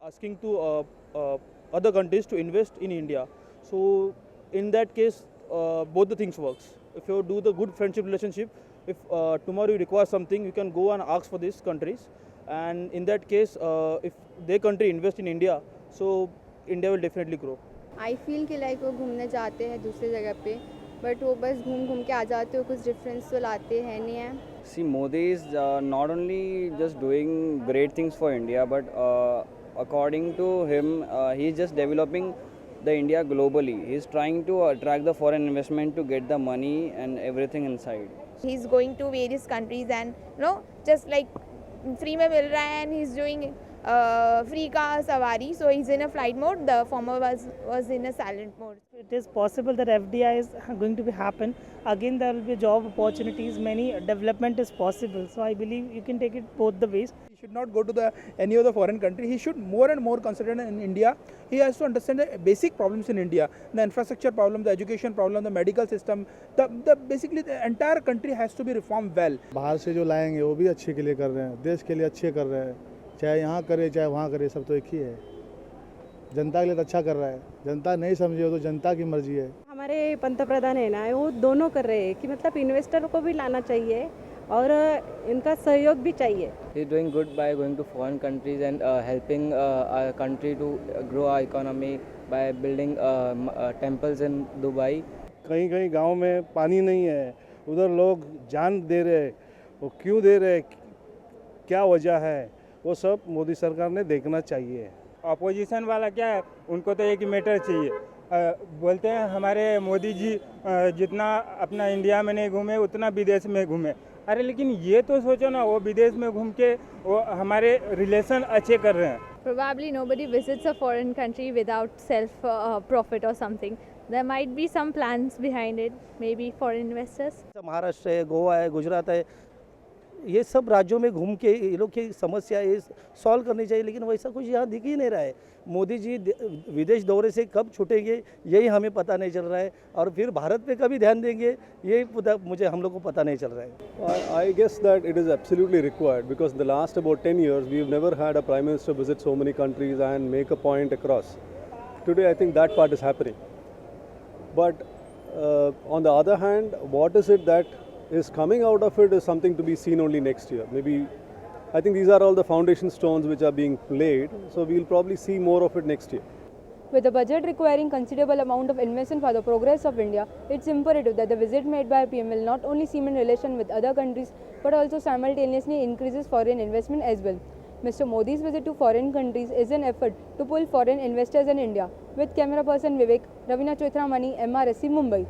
asking to other countries to invest in India. So in that case, both the things works. If you do the good friendship relationship, if tomorrow you require something, you can go and ask for these countries. And in that case, if their country invest in India, so India will definitely grow. I feel कि like वो घूमने जाते हैं दूसरी जगह पे, but वो बस घूम घूम के आ जाते हो, कुछ डिफरेंस तो लाते हैं नहीं है. See, Modi is not only just doing great things for India, but according to him, he is just developing the India globally. He is trying to attract the foreign investment to get the money and everything inside. He's going to various countries and just like free में मिल रहा है and he's doing free का सवारी, so he's in a flight mode. The former was in a silent mode. It is possible that FDI is going to be happen. Again, there will be job opportunities. Many development is possible. So I believe you can take it both the ways. He should not go to any of the foreign country. He should more and more consider in India. He has to understand the basic problems in India, the infrastructure problem, the education problem, the medical system. Basically the entire country has to be reformed well. बाहर से जो लाएंगे वो भी अच्छे के लिए कर रहे हैं, देश के लिए अच्छे कर रहे हैं, चाहे यहाँ करे चाहे वहाँ करे, सब तो एक ही है. जनता के लिए तो अच्छा कर रहा है. जनता नहीं समझी हो तो जनता की मर्जी है. हमारे पंतप्रधान है ना, वो दोनों कर रहे हैं कि मतलब इन्वेस्टर को भी लाना चाहिए और इनका सहयोग भी चाहिए. He is doing good by going to foreign countries and helping our country to grow our economy by building temples in Dubai. कहीं कहीं गांव में पानी नहीं है, उधर लोग जान दे रहे, वो क्यों दे रहे, क्या वजह है, वो सब मोदी सरकार ने देखना चाहिए. अपोजिशन वाला क्या है, उनको तो एक ही मैटर चाहिए. बोलते हैं हमारे मोदी जी जितना अपना इंडिया में नहीं घूमे उतना विदेश में घूमे. अरे लेकिन ये तो सोचो ना, वो विदेश में घूम के वो हमारे रिलेशन अच्छे कर रहे हैं. Probably nobody visits a foreign country without self profit or something. There might be some plans behind it, maybe foreign investors. Maharashtra है, गोवा है, गुजरात है, ये सब राज्यों में घूम के ये लोग की समस्या ये सॉल्व करनी चाहिए, लेकिन वैसा कुछ यहाँ दिख ही नहीं रहा है. मोदी जी विदेश दौरे से कब छूटेंगे यही हमें पता नहीं चल रहा है, और फिर भारत पे कभी ध्यान देंगे ये मुझे हम लोग को पता नहीं चल रहा है. I guess that it is absolutely required because in the last about 10 years we've never had a prime minister visit so many countries and make a point across. Today I think that part is happening. But on the other hand, what is it that is coming out of it is something to be seen only next year. Maybe I think these are all the foundation stones which are being laid, so we'll probably see more of it next year. With the budget requiring considerable amount of investment for the progress of India, it's imperative that the visit made by PM will not only cement relation with other countries but also simultaneously increases foreign investment as well. Mr. Modi's visit to foreign countries is an effort to pull foreign investors in India. With camera person Vivek, Ravina Choitramani, MRSC, Mumbai.